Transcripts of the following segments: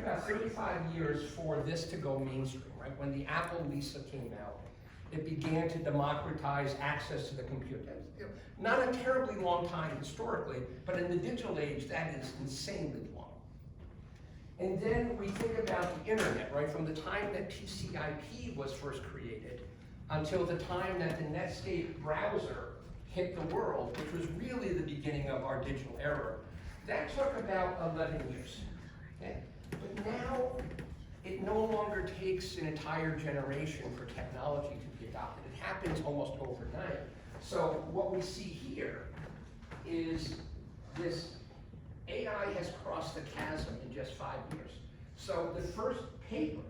about 35 years for this to go mainstream, right? When the Apple Lisa came out, it began to democratize access to the computer. Not a terribly long time historically, but in the digital age, that is insanely long. And then we think about the internet, right? From the time that TCP was first created until the time that the Netscape browser hit the world, which was really the beginning of our digital era. That took about 11 years. Okay? But now, it no longer takes an entire generation for technology to be adopted. It happens almost overnight. So what we see here is this AI has crossed the chasm in just 5 years. So the first papers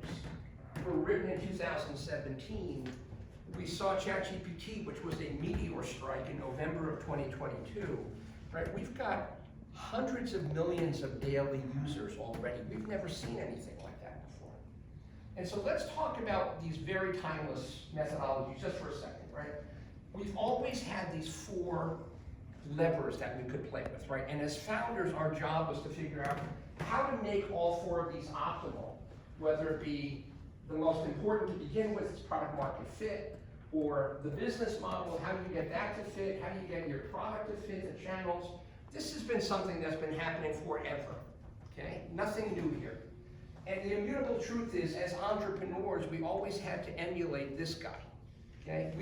were written in 2017. We saw ChatGPT, which was a meteor strike in November of 2022. Right? We've got hundreds of millions of daily users already. We've never seen anything like that before. And so let's talk about these very timeless methodologies just for a second, right? We've always had these 4 levers that we could play with, right? And as founders, our job was to figure out how to make all 4 of these optimal, whether it be the most important to begin with is product market fit, or the business model, how do you get that to fit, how do you get your product to fit, the channels. This has been something that's been happening forever, okay? Nothing new here. And the immutable truth is, as entrepreneurs, we always had to emulate this guy, okay?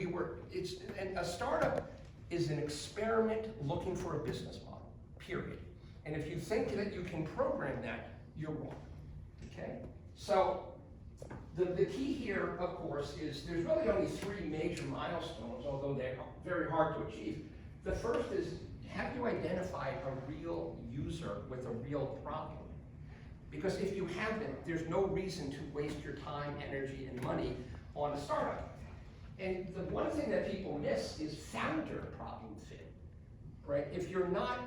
And a startup is an experiment looking for a business model, period. And if you think that you can program that, you're wrong, okay? So the key here, of course, is there's really only 3 major milestones, although they're very hard to achieve. The first is, have you identified a real user with a real problem? Because if you haven't, there's no reason to waste your time, energy, and money on a startup. And the one thing that people miss is founder problem fit, right? If you're not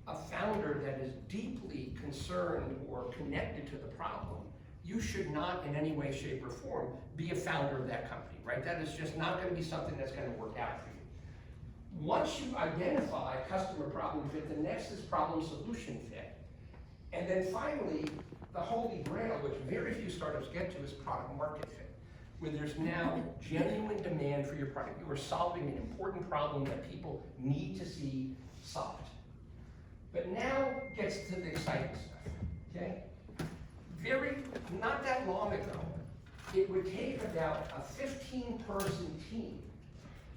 a founder that is deeply concerned or connected to the problem, you should not in any way, shape, or form be a founder of that company, right? That is just not going to be something that's going to work out for you. Once you identify customer problem fit, the next is problem solution fit. And then finally, the holy grail, which very few startups get to, is product market fit, where there's now genuine demand for your product. You are solving an important problem that people need to see solved. But now gets to the exciting stuff, okay? Not that long ago, it would take about a 15-person team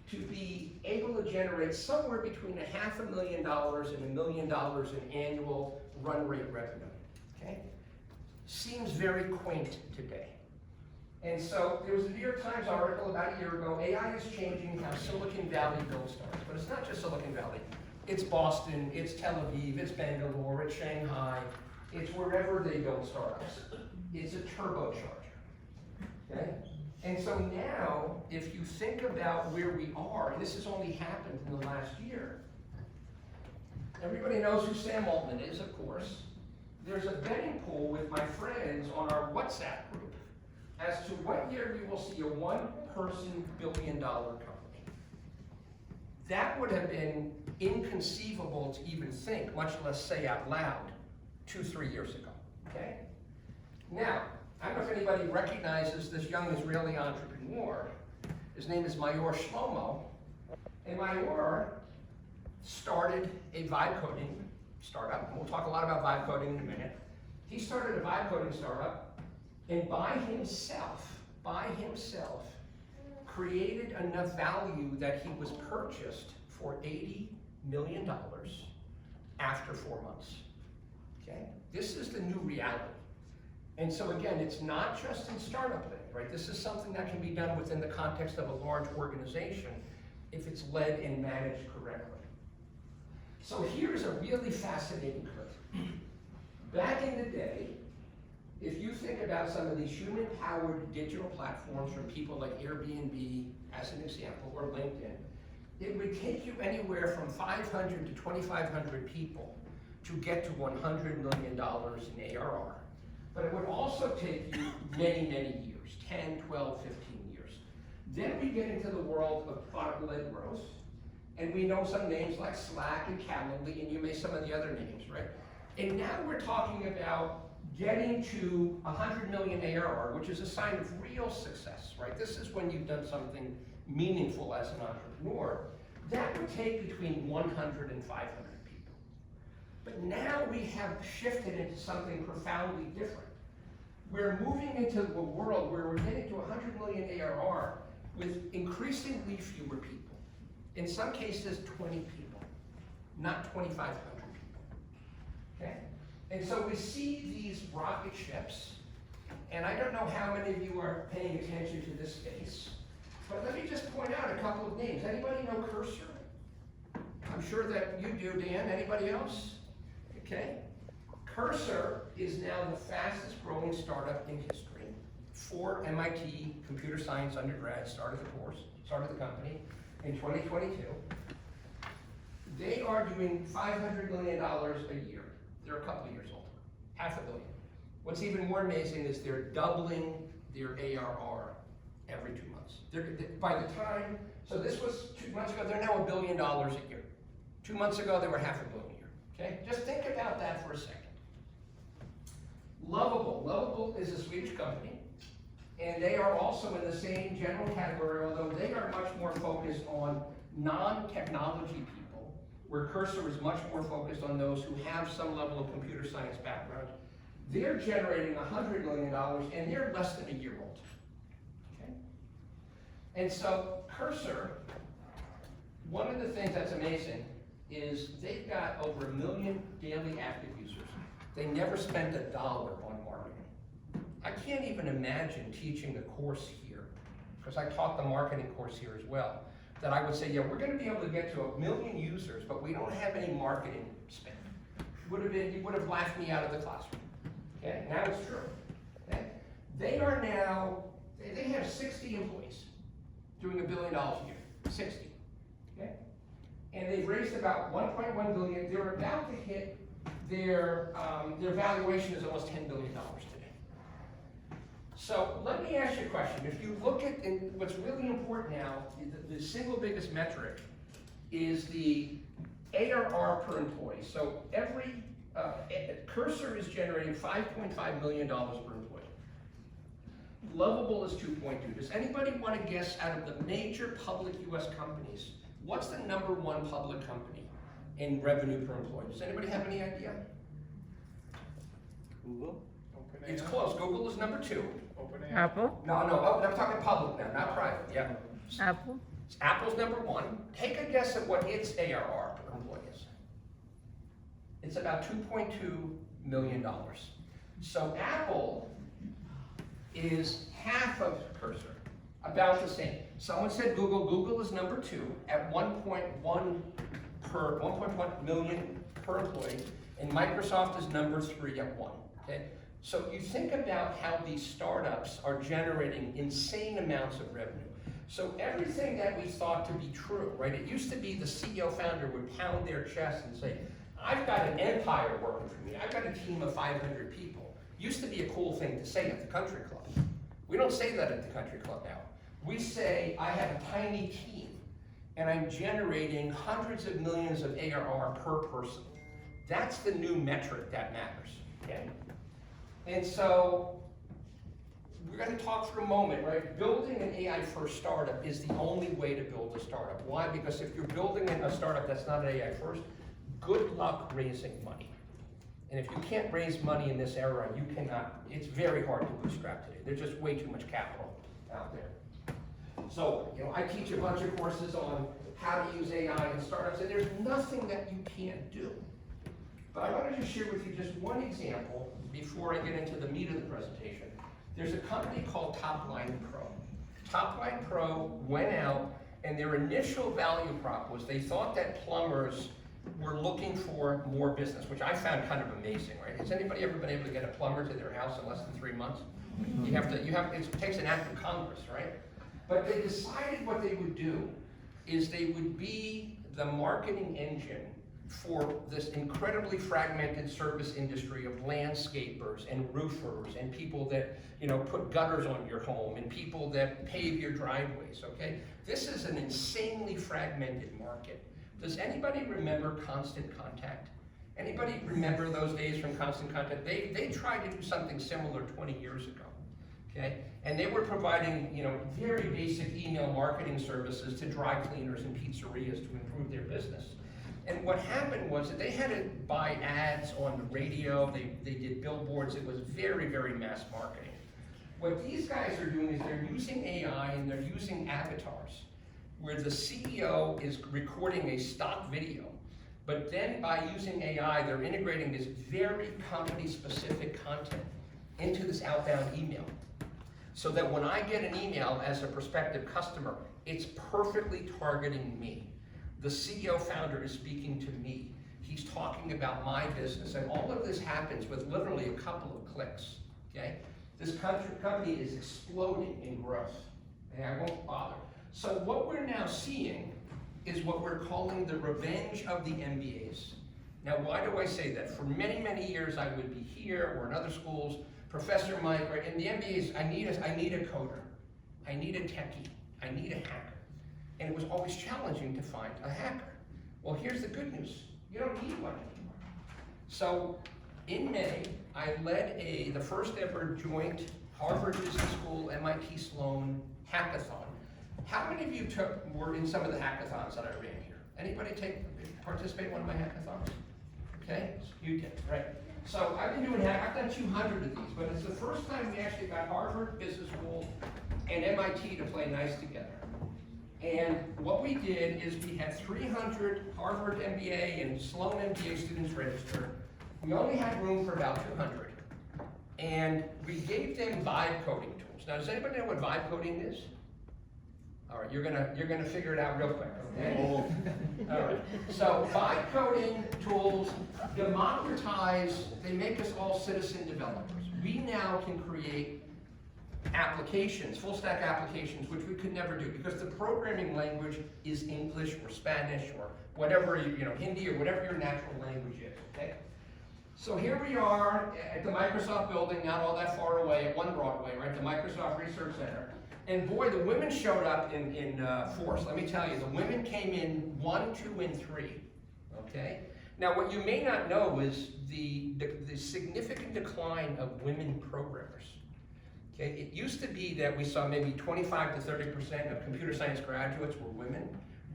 to be able to generate somewhere between $500,000 and $1 million in annual run rate revenue, okay? Seems very quaint today. And so there was a New York Times article about a year ago, AI is changing how Silicon Valley builds startups. But it's not just Silicon Valley. It's Boston, it's Tel Aviv, it's Bangalore, it's Shanghai, it's wherever they build startups. It's a turbocharger, okay? And so now, if you think about where we are, and this has only happened in the last year, everybody knows who Sam Altman is, of course. There's a betting pool with my friends on our WhatsApp group as to what year we will see a 1-person billion-dollar company. That would have been inconceivable to even think, much less say out loud, 2-3 years ago, okay? Now, I don't know if anybody recognizes this young Israeli entrepreneur. His name is Mayor Shlomo. And Mayor started a vibe coding startup. And we'll talk a lot about vibe coding in a minute. He started a vibe coding startup, and by himself, created enough value that he was purchased for $80 million after 4 months. Okay? This is the new reality. And so again, it's not just in startup land, right? This is something that can be done within the context of a large organization if it's led and managed correctly. So here's a really fascinating curve. Back in the day, if you think about some of these human-powered digital platforms from people like Airbnb, as an example, or LinkedIn, it would take you anywhere from 500 to 2,500 people to get to $100 million in ARR. But it would also take you many, many years, 10, 12, 15 years. Then we get into the world of product-led growth, and we know some names like Slack and Calendly, and you may some of the other names, right? And now we're talking about getting to 100 million ARR, which is a sign of real success, right? This is when you've done something meaningful as an entrepreneur. That would take between 100 and 500 people. But now we have shifted into something profoundly different. We're moving into a world where we're getting to 100 million ARR with increasingly fewer people. In some cases, 20 people, not 2,500 people, okay? And so we see these rocket ships, and I don't know how many of you are paying attention to this space, but let me just point out a couple of names. Anybody know Cursor? I'm sure that you do, Dan. Anybody else? Okay. Cursor is now the fastest growing startup in history. 4 MIT computer science undergrads started the company in 2022. They are doing $500 million a year. They're a couple of years old, $500 million. What's even more amazing is they're doubling their ARR every 2 months. By the time, so this was 2 months ago, they're now $1 billion a year. 2 months ago, they were $500 million a year, okay? Just think about that for a second. Lovable is a Swedish company, and they are also in the same general category, although they are much more focused on non-technology people, where Cursor is much more focused on those who have some level of computer science background. They're generating $100 million, and they're less than a year old. Okay? And so Cursor, one of the things that's amazing is they've got over 1 million daily active users. They never spent $1 on marketing. I can't even imagine teaching the course here, because I taught the marketing course here as well, that I would say, yeah, we're going to be able to get to 1 million users, but we don't have any marketing spend. You would have laughed me out of the classroom. Okay, now it's true. Okay? They are now, they have 60 employees doing $1 billion a year, 60. Okay? And they've raised about 1.1 billion. They're about to hit their valuation is almost $10 billion today. So let me ask you a question. If you look at, and what's really important now, the single biggest metric is the ARR per employee. So every Cursor is generating $5.5 million per employee. Lovable is 2.2. Does anybody want to guess out of the major public US companies, what's the #1 public company in revenue per employee? Does anybody have any idea? Google? It's close. Google is #2. Apple? No, I'm talking public now, not private. Yeah. Apple? Apple's #1. Take a guess at what its ARR per employee is. It's about $2.2 million. So Apple is half of Cursor, about the same. Someone said Google. Google is #2 at 1.1 million per employee, and Microsoft is #3 at 1. Okay. So you think about how these startups are generating insane amounts of revenue. So everything that we thought to be true, right? It used to be the CEO founder would pound their chest and say, I've got an empire working for me. I've got a team of 500 people. Used to be a cool thing to say at the country club. We don't say that at the country club now. We say, I have a tiny team, and I'm generating hundreds of millions of ARR per person. That's the new metric that matters, okay? And so, we're going to talk for a moment, right? Building an AI-first startup is the only way to build a startup. Why? Because if you're building a startup that's not an AI-first, good luck raising money. And if you can't raise money in this era, you cannot, it's very hard to bootstrap today. There's just way too much capital out there. So, I teach a bunch of courses on how to use AI in startups, and there's nothing that you can't do. But I want to just share with you just one example before I get into the meat of the presentation. There's a company called Topline Pro. Topline Pro went out, and their initial value prop was they thought that plumbers were looking for more business, which I found kind of amazing, right? Has anybody ever been able to get a plumber to their house in less than 3 months? It takes an act of Congress, right? But they decided what they would do is they would be the marketing engine for this incredibly fragmented service industry of landscapers and roofers and people that put gutters on your home and people that pave your driveways, okay? This is an insanely fragmented market. Does anybody remember Constant Contact? Anybody remember those days from Constant Contact? They tried to do something similar 20 years ago, okay? And they were providing, very basic email marketing services to dry cleaners and pizzerias to improve their business. And what happened was that they had to buy ads on the radio, they did billboards, it was very, very mass marketing. What these guys are doing is they're using AI and they're using avatars, where the CEO is recording a stock video, but then by using AI, they're integrating this very company-specific content into this outbound email. So that when I get an email as a prospective customer, it's perfectly targeting me. The CEO founder is speaking to me. He's talking about my business, and all of this happens with literally a couple of clicks, okay? This company is exploding in growth, and I won't bother. So what we're now seeing is what we're calling the revenge of the MBAs. Now, why do I say that? For many, many years, I would be here or in other schools, Professor Mike, right? In the MBAs, I need a coder, I need a techie, I need a hacker. And it was always challenging to find a hacker. Well, here's the good news. You don't need one anymore. So in May, I led the first ever joint Harvard Business School, MIT Sloan hackathon. How many of you were in some of the hackathons that I ran here? Anybody participate in one of my hackathons? Okay, you did, right. So I've been doing I've done 200 of these, but it's the first time we actually got Harvard Business School and MIT to play nice together. And what we did is we had 300 Harvard MBA and Sloan MBA students register. We only had room for about 200. And we gave them vibe coding tools. Now, does anybody know what vibe coding is? All right, you're gonna figure it out real quick, okay? All right. So vibe coding tools democratize, they make us all citizen developers. We now can create applications, full stack applications, which we could never do because the programming language is English or Spanish or whatever, Hindi or whatever your natural language is, okay? So here we are at the Microsoft building, not all that far away, at 1 Broadway, right, the Microsoft Research Center. And boy, the women showed up in force. Let me tell you, the women came in 1, 2, and 3, okay? Now, what you may not know is the significant decline of women programmers. Okay, it used to be that we saw maybe 25 to 30% of computer science graduates were women.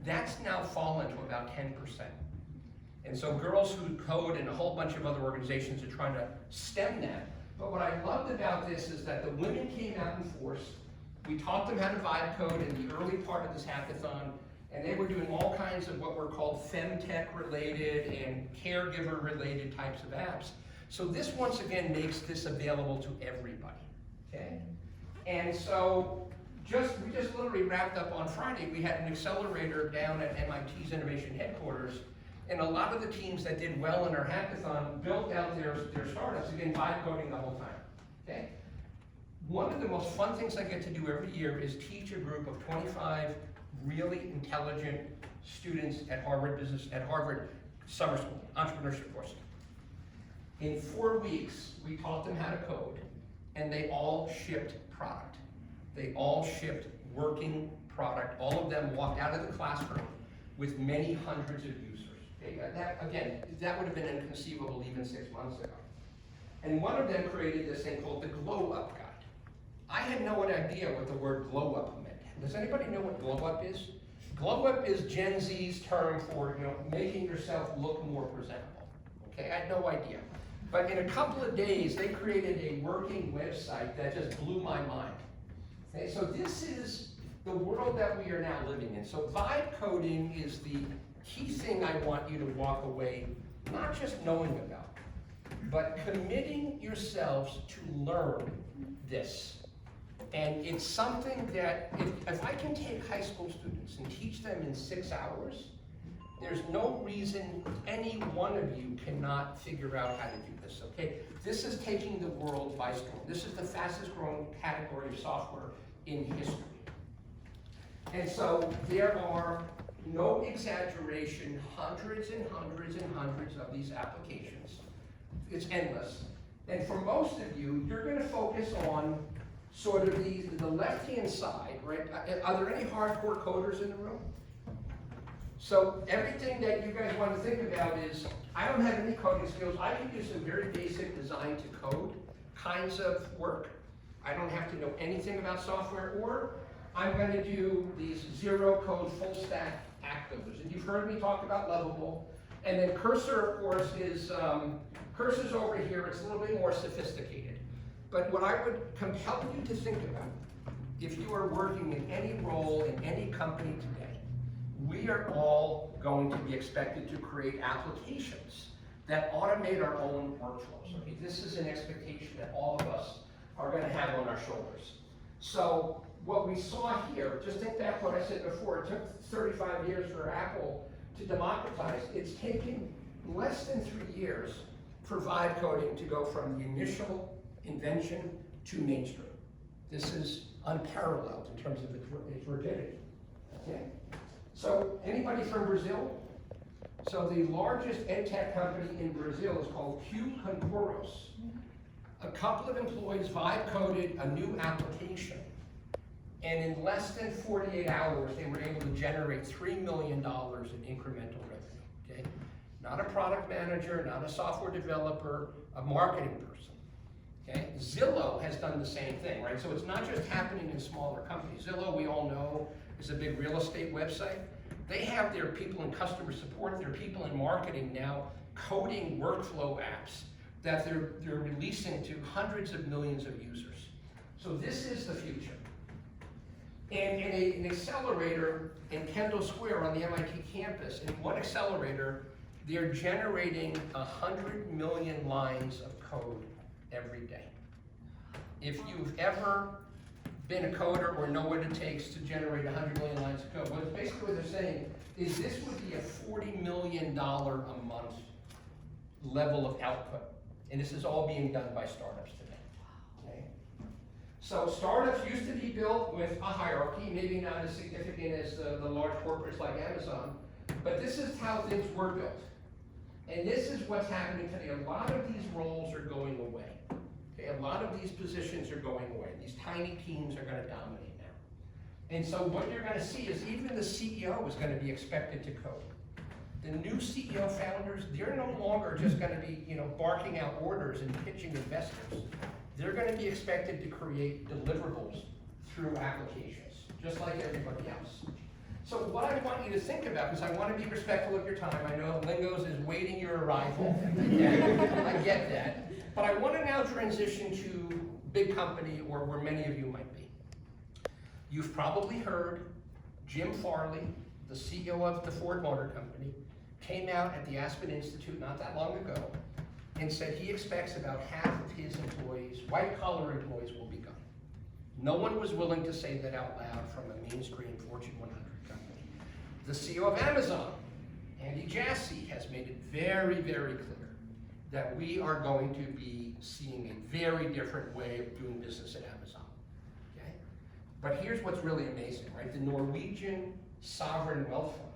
That's now fallen to about 10%. And so girls who code and a whole bunch of other organizations are trying to stem that. But what I loved about this is that the women came out in force. We taught them how to vibe code in the early part of this hackathon, and they were doing all kinds of what were called femtech related and caregiver related types of apps. So this once again makes this available to everybody. Okay? And so we just literally wrapped up on Friday. We had an accelerator down at MIT's innovation headquarters, and a lot of the teams that did well in our hackathon built out their startups, again, vibe coding the whole time. Okay? One of the most fun things I get to do every year is teach a group of 25 really intelligent students at Harvard Summer School, entrepreneurship course. In 4 weeks, we taught them how to code, and they all shipped product. They all shipped working product. All of them walked out of the classroom with many hundreds of users. Okay? That would have been inconceivable even 6 months ago. And one of them created this thing called the Glow Up Guide. I had no idea what the word glow up meant. Does anybody know what glow up is? Glow up is Gen Z's term for making yourself look more presentable. Okay, I had no idea. But in a couple of days, they created a working website that just blew my mind. Okay, so this is the world that we are now living in. So vibe coding is the key thing I want you to walk away, not just knowing about, but committing yourselves to learn this. And it's something that, if I can take high school students and teach them in 6 hours, there's no reason any one of you cannot figure out how to do this, okay? This is taking the world by storm. This is the fastest growing category of software in history. And so there are, no exaggeration, hundreds and hundreds and hundreds of these applications. It's endless. And for most of you, you're gonna focus on sort of the left-hand side, right? Are there any hardcore coders in the room? So everything that you guys want to think about is, I don't have any coding skills. I can do some very basic design to code kinds of work. I don't have to know anything about software, or I'm going to do these zero code full stack app builders. And you've heard me talk about Lovable. And then Cursor, of course, is, Cursor's over here. It's a little bit more sophisticated. But what I would compel you to think about, if you are working in any role in any company today, we are all going to be expected to create applications that automate our own workflows. Okay? This is an expectation that all of us are going to have on our shoulders. So what we saw here, just think back what I said before, it took 35 years for Apple to democratize. It's taken less than 3 years for vibe coding to go from the initial invention to mainstream. This is unparalleled in terms of its rapidity. Okay? So anybody from Brazil? So the largest edtech company in Brazil is called Q Concoros. A couple of employees vibe coded a new application, and in less than 48 hours, they were able to generate $3 million in incremental revenue, okay? Not a product manager, not a software developer, a marketing person, okay? Zillow has done the same thing, right? So it's not just happening in smaller companies. Zillow, we all know, is a big real estate website. They have their people in customer support, their people in marketing now coding workflow apps that they're releasing to hundreds of millions of users. So this is the future. And in an accelerator in Kendall Square on the MIT campus, in one accelerator, they're generating 100 million lines of code every day. If you've ever been a coder or know what it takes to generate 100 million lines of code, well, basically what they're saying is this would be a $40 million a month level of output. And this is all being done by startups today. Okay? So startups used to be built with a hierarchy, maybe not as significant as the large corporates like Amazon, but this is how things were built. And this is what's happening today. A lot of these roles are going away. Okay? A lot of these positions are going away. These tiny teams are going to dominate now. And so what you're going to see is even the CEO is going to be expected to code. The new CEO founders, they're no longer just going to be, barking out orders and pitching investors. They're going to be expected to create deliverables through applications, just like everybody else. So what I want you to think about, because I want to be respectful of your time, I know Lingos is waiting your arrival. I get that. But I want to now transition to big company, or where many of you might be. You've probably heard Jim Farley, the CEO of the Ford Motor Company, came out at the Aspen Institute not that long ago and said he expects about half of his employees, white-collar employees, will be gone. No one was willing to say that out loud from a mainstream Fortune 100 company. The CEO of Amazon, Andy Jassy, has made it very, very clear that we are going to be seeing a very different way of doing business at Amazon. Okay? But here's what's really amazing, right? The Norwegian Sovereign Wealth Fund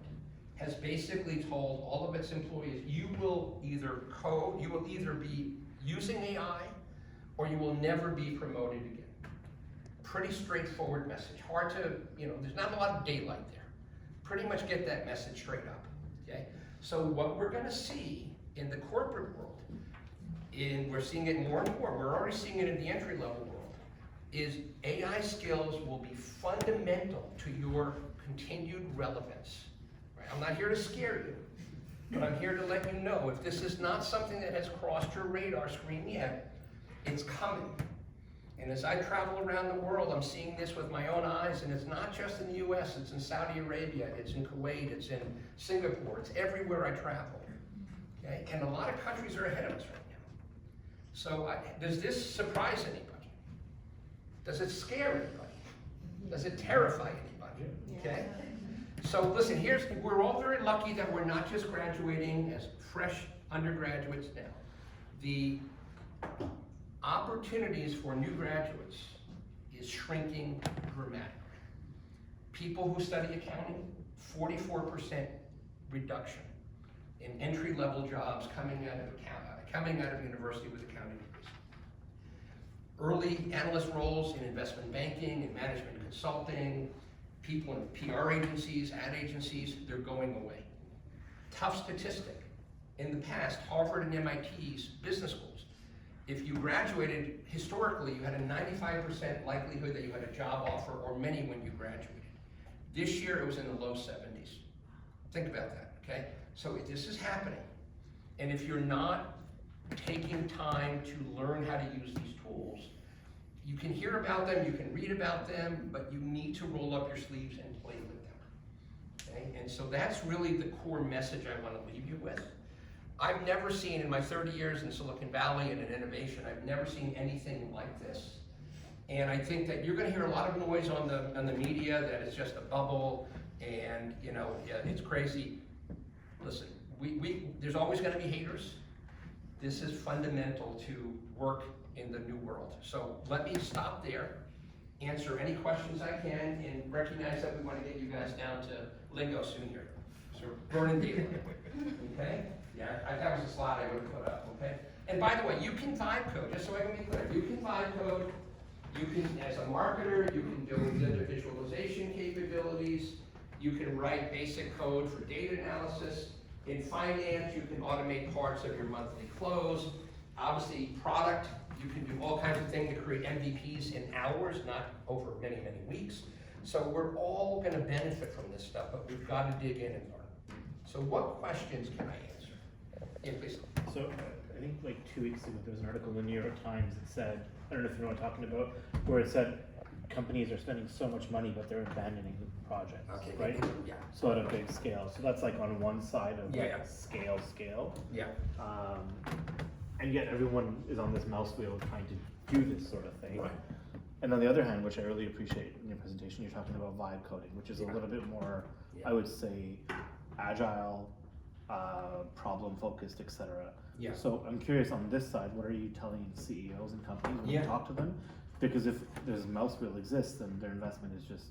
has basically told all of its employees, you will either code, you will either be using AI, or you will never be promoted again. Pretty straightforward message. Hard to, there's not a lot of daylight there. Pretty much get that message straight up, okay? So what we're gonna see in the corporate world, we're seeing it more and more, we're already seeing it in the entry-level world, is AI skills will be fundamental to your continued relevance. I'm not here to scare you, but I'm here to let you know if this is not something that has crossed your radar screen yet, it's coming. And as I travel around the world, I'm seeing this with my own eyes, and it's not just in the US, it's in Saudi Arabia, it's in Kuwait, it's in Singapore, it's everywhere I travel. Okay? And a lot of countries are ahead of us right now. So does this surprise anybody? Does it scare anybody? Does it terrify anybody? Okay? So listen, we're all very lucky that we're not just graduating as fresh undergraduates now. The opportunities for new graduates is shrinking dramatically. People who study accounting, 44% reduction in entry-level jobs coming out of university with accounting degrees. Early analyst roles in investment banking and management consulting, people in PR agencies, ad agencies, they're going away. Tough statistic. In the past, Harvard and MIT's business schools, if you graduated, historically, you had a 95% likelihood that you had a job offer or many when you graduated. This year, it was in the low 70s. Think about that, okay? So this is happening. And if you're not taking time to learn how to use these tools, you can hear about them, you can read about them, but you need to roll up your sleeves and play with them, okay? And so that's really the core message I want to leave you with. I've never seen, in my 30 years in Silicon Valley and in innovation, I've never seen anything like this. And I think that you're going to hear a lot of noise on the media that it's just a bubble and, you know, it's crazy. Listen, there's always going to be haters. This is fundamental to work in the new world. So let me stop there, answer any questions I can, and recognize that we want to get you guys down to lingo soon here. So burning data, okay? Yeah, that was a slide I would have put up, okay? And by the way, you can vibe code, just so I can be clear. You can vibe code. You can, as a marketer, you can build the visualization capabilities. You can write basic code for data analysis. In finance, you can automate parts of your monthly close. Obviously, product, you can do all kinds of things to create MVPs in hours, not over many, many weeks. So we're all gonna benefit from this stuff, but we've got to dig in and learn. So what questions can I answer? Yeah, please. So I think like 2 weeks ago, there was an article in the New York Times that said, I don't know if you know what I'm talking about, where it said companies are spending so much money, but they're abandoning the projects, Okay, right? yeah. So at a big scale. So that's like on one side of Yeah. like scale. Yeah. And yet everyone is on this mouse wheel trying to do this sort of thing. Right. And on the other hand, which I really appreciate in your presentation, you're talking about vibe coding, which is a little bit more, I would say, agile, problem focused, etc. Yeah. So I'm curious on this side, what are you telling CEOs and companies when Yeah. you talk to them? Because if this mouse wheel exists, then their investment is just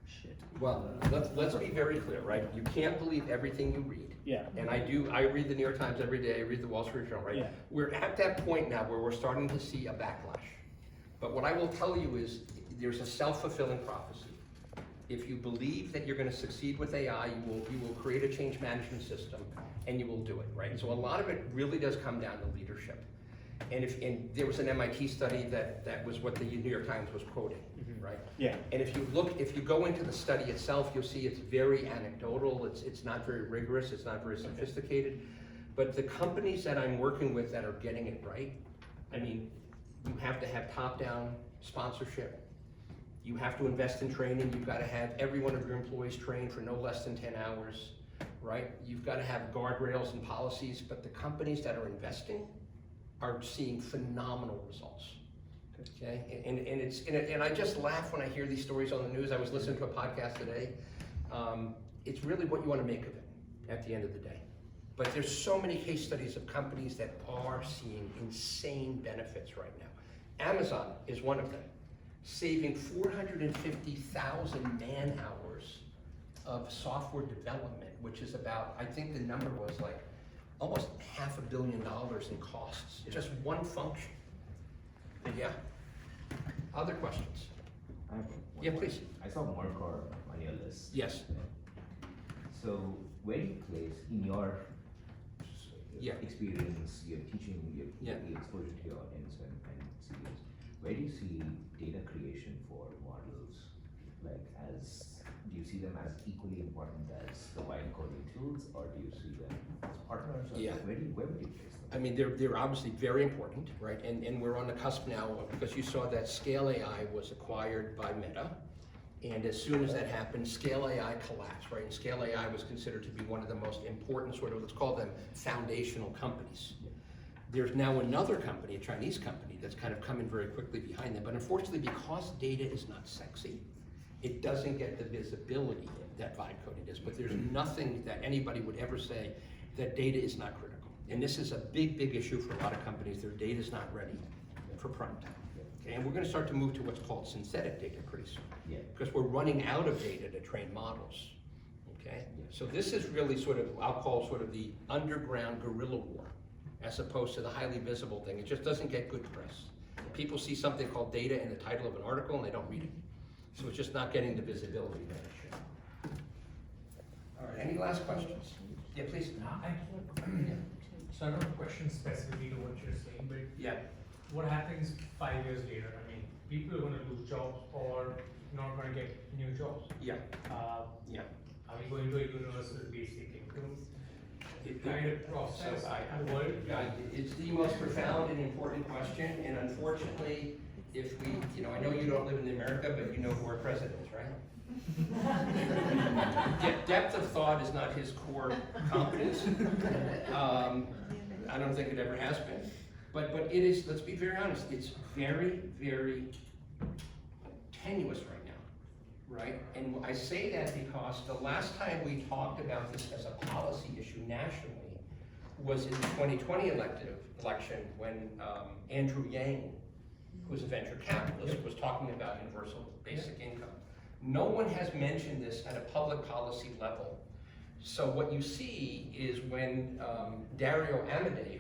shit. Well, let's be very clear, right? You can't believe everything you read. Yeah. And I read the New York Times every day, I read the Wall Street Journal, right? Yeah. We're at that point now where we're starting to see a backlash. But what I will tell you is there's a self-fulfilling prophecy. If you believe that you're going to succeed with AI, you will create a change management system and you will do it, right? So a lot of it really does come down to leadership. And there was an MIT study that was what the New York Times was quoting, right? Yeah. And if you go into the study itself, you'll see it's very anecdotal, it's not very rigorous, it's not very sophisticated. But the companies that I'm working with that are getting it right, I mean, you have to have top-down sponsorship. You have to invest in training. You've got to have every one of your employees trained for no less than 10 hours, right? You've got to have guardrails and policies, but the companies that are investing are seeing phenomenal results, okay? And I just laugh when I hear these stories on the news. I was listening to a podcast today. It's really what you want to make of it at the end of the day. But there's so many case studies of companies that are seeing insane benefits right now. Amazon is one of them, saving 450,000 man-hours of software development, which is about, I think the number was like almost $500 million in costs, just one function. Yeah. Other questions? I have one Yeah, please. question. I saw Mercor on your list. Yes. So where do you place in your Yeah. experience, your teaching, your Yeah. exposure to your audience and CEOs, where do you see data creation for models? Like do you see them as equally important as the vibe coding tools, or do you see them as partners? Or Yeah. where would you place them? I mean, they're obviously very important, right? And we're on the cusp now because you saw that Scale AI was acquired by Meta. And as soon as that happened, Scale AI collapsed, right? And Scale AI was considered to be one of the most important sort of, let's call them foundational companies. There's now another company, a Chinese company, that's kind of coming very quickly behind them. But unfortunately, because data is not sexy, it doesn't get the visibility that vibe coding does. But there's nothing that anybody would ever say that data is not critical. And this is a big, big issue for a lot of companies. Their data is not ready for prime time. Okay, and we're going to start to move to what's called synthetic data pretty soon. Yeah. Because we're running out of data to train models. Okay? Yeah. So this is really sort of, I'll call sort of the underground guerrilla war, as opposed to the highly visible thing. It just doesn't get good press. People see something called data in the title of an article and they don't read it. So it's just not getting the visibility that it should. All right, any last questions? Yeah, please. So I don't have a question specifically to what you're saying, but Yeah. what happens 5 years later? I mean, people are gonna lose jobs or not gonna get new jobs. Yeah. Yeah. Are we going to a universal basic income It- kind of process? So World? It's the most profound and important question, and unfortunately, if we, I know you don't live in America, but you know who our president is, right? Depth of thought is not his core competence. I don't think it ever has been. But it is, let's be very honest, it's very, very tenuous right now, right? And I say that because the last time we talked about this as a policy issue nationally was in the 2020 election when Andrew Yang, who was a venture capitalist, was talking about universal basic income. No one has mentioned this at a public policy level. So what you see is when Dario Amodei,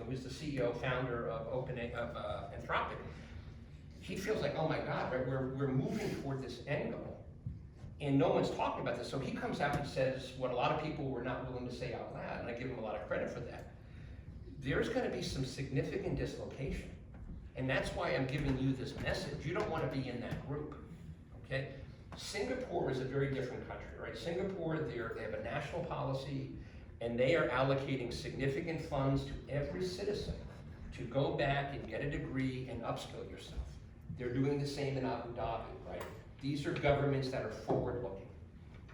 who's the CEO, founder of Anthropic, he feels like, oh my God, right, we're moving toward this end goal. And no one's talking about this. So he comes out and says what a lot of people were not willing to say out loud, and I give him a lot of credit for that. There's gonna be some significant dislocation. And that's why I'm giving you this message. You don't wanna be in that group, okay? Singapore is a very different country, right? Singapore, they have a national policy, and they are allocating significant funds to every citizen to go back and get a degree and upskill yourself. They're doing the same in Abu Dhabi, right? These are governments that are forward-looking.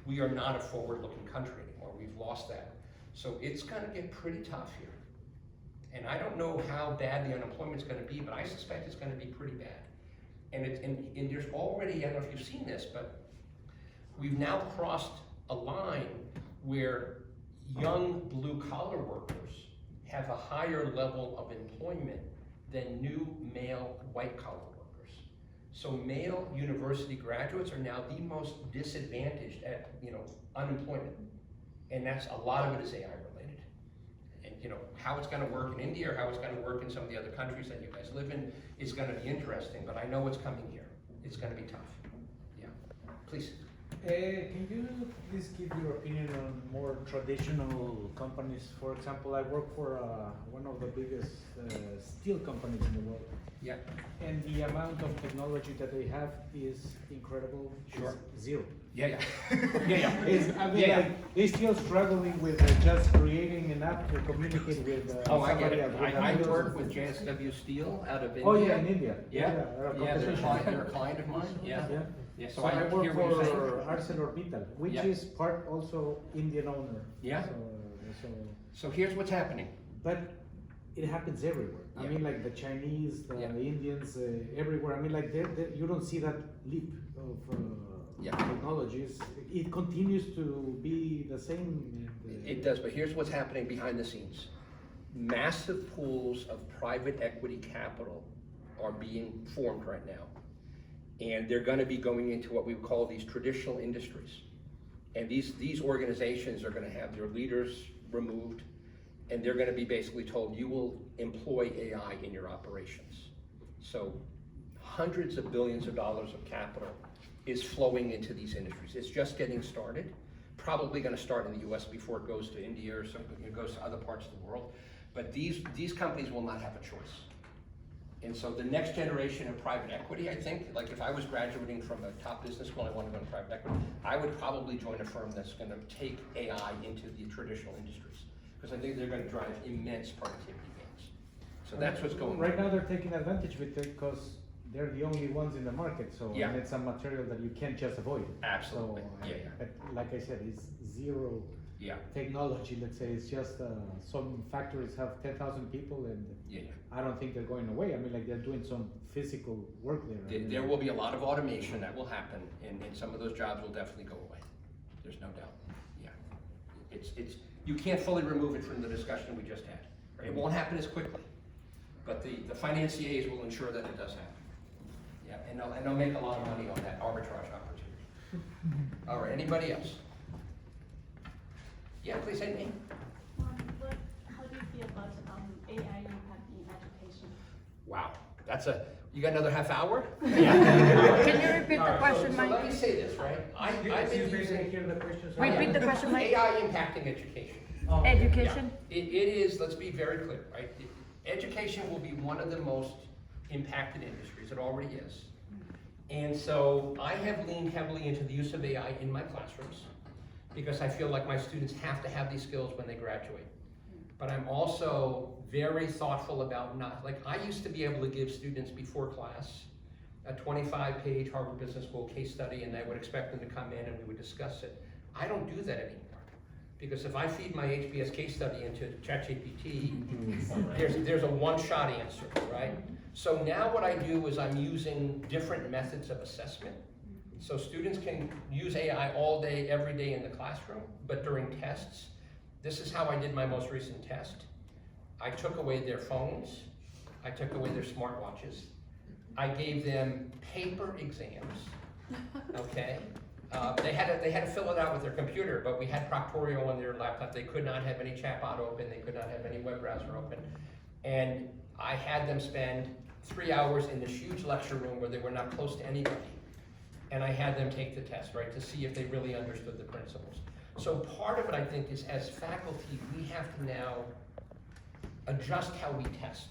We are not a forward-looking country anymore. We've lost that. So it's gonna get pretty tough here. And I don't know how bad the unemployment's gonna be, but I suspect it's gonna be pretty bad. And there's already, I don't know if you've seen this, but we've now crossed a line where young blue-collar workers have a higher level of employment than new male white-collar workers. So male university graduates are now the most disadvantaged at unemployment. And a lot of it is AI related. And how it's gonna work in India or how it's gonna work in some of the other countries that you guys live in is gonna be interesting, but I know it's coming here. It's gonna be tough. Yeah, please. Can you please give your opinion on more traditional companies? For example, I work for one of the biggest steel companies in the world. Yeah. And the amount of technology that they have is incredible. Sure. It's zero. Yeah. They're still struggling with just creating an app to communicate with I get somebody it. else. I work with JSW Steel out of India. Oh yeah, in India. Yeah, they're they're a client of mine. Yeah. Yeah. So So I work hear what you're for saying. ArcelorMittal, which Yeah. is part also Indian owner. Yeah. So, So here's what's happening. but it happens everywhere. I Yeah. mean, like the Chinese, the Yeah. Indians, everywhere. I mean, like you don't see that leap of Yeah. technologies. It continues to be the same. It does, but here's what's happening behind the scenes. Massive pools of private equity capital are being formed right now. And they're gonna be going into what we would call these traditional industries. And these organizations are gonna have their leaders removed, and they're gonna be basically told, you will employ AI in your operations. So hundreds of billions of dollars of capital is flowing into these industries. It's just getting started. Probably gonna start in the US before it goes to India or something, it goes to other parts of the world. But these companies will not have a choice. And so the next generation of private equity, I think, like if I was graduating from a top business school, I want to go into private equity, I would probably join a firm that's gonna take AI into the traditional industries. Because I think they're gonna drive immense productivity gains. So that's what's going on. Right now, they're taking advantage of it because they're the only ones in the market. So Yeah. and it's a material that you can't just avoid. Absolutely. So, Yeah. But like I said, it's zero Yeah, technology. Let's say it's just some factories have 10,000 people, and yeah. I don't think they're going away. I mean, like they're doing some physical work there. I mean, There will be a lot of automation that will happen, and some of those jobs will definitely go away. There's no doubt. Yeah. You can't fully remove it from the discussion we just had. Right? It won't happen as quickly, but the financiers will ensure that it does happen. Yeah, and they'll make a lot of money on that arbitrage opportunity. All right, anybody else? Yeah, please say name. How do you feel about AI impact in education? Wow, You got another half hour? Can you repeat the Alright, question, So let me Mike? say this, right? I've been Excuse me, using hear the questions. Repeat the question, Mike. AI impacting education. Education? Yeah. It is, let's be very clear, right? Education will be one of the most impacted industries, it already is. And so I have leaned heavily into the use of AI in my classrooms because I feel like my students have to have these skills when they graduate. But I'm also very thoughtful about not, like I used to be able to give students before class a 25-page Harvard Business School case study and I would expect them to come in and we would discuss it. I don't do that anymore. Because if I feed my HBS case study into ChatGPT, there's a one-shot answer, right? So now what I do is I'm using different methods of assessment. So students can use AI all day, every day in the classroom, but during tests, this is how I did my most recent test. I took away their phones, I took away their smartwatches, I gave them paper exams, okay? They had to fill it out with their computer, but we had Proctorio on their laptop. They could not have any chatbot open. They could not have any web browser open. And I had them spend 3 hours in this huge lecture room where they were not close to anybody. And I had them take the test, right, to see if they really understood the principles. So part of it, I think, is as faculty, we have to now adjust how we test.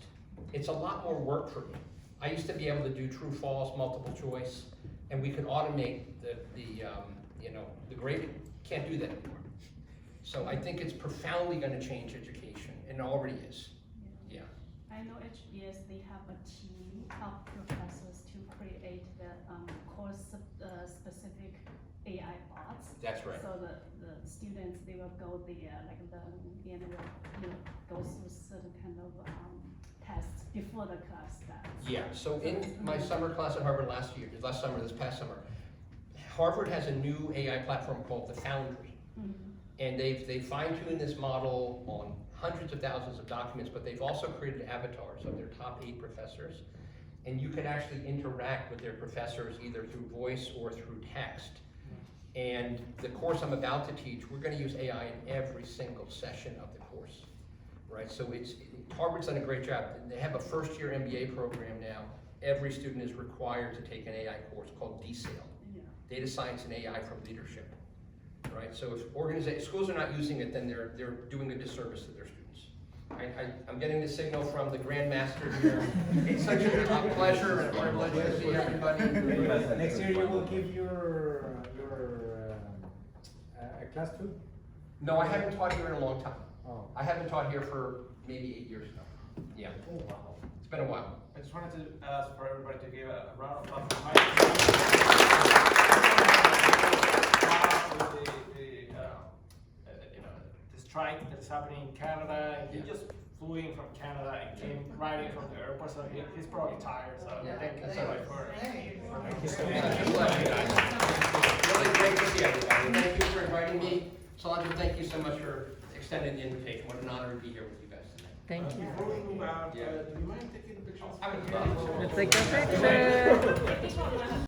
It's a lot more work for me. I used to be able to do true, false, multiple choice, and we could automate the grading. Can't do that anymore. So I think it's profoundly going to change education, and it already is. Yeah. I know HBS, they have a team of professors to create the course specific AI bots. That's right. So the students, they will go there, like go through certain kind of tests before the class starts. Yeah, so in my summer class at Harvard this past summer, Harvard has a new AI platform called the Foundry. And they fine-tuned this model on hundreds of thousands of documents, but they've also created avatars of their top 8 professors. And you can actually interact with their professors either through voice or through text. And the course I'm about to teach, we're going to use AI in every single session of the course, right? So Harvard's done a great job. They have a first-year MBA program now. Every student is required to take an AI course called DSAIL, Data Science and AI for Leadership, right? So if schools are not using it, then they're doing a disservice to their students. I'm getting the signal from the Grand Master here. It's such a pleasure and a privilege to see everybody. Next year you will give your class too? No, I haven't taught here in a long time. Oh. I haven't taught here for maybe 8 years now. Yeah. Oh, wow. It's been a while. I just wanted to ask for everybody to give a round of applause for Mike. The strike that's happening in Canada, he just flew in from Canada and came right in from the airport, so he's probably tired, so thank you so much for. Thank you so much. It's a pleasure, guys. Really great to see everybody. Thank you for inviting me. Solange, thank you so much for extending the invitation. What an honor to be here with you guys today. Thank you. Before we move out, Yeah. do you mind taking the pictures? I would love to. Let's take a picture.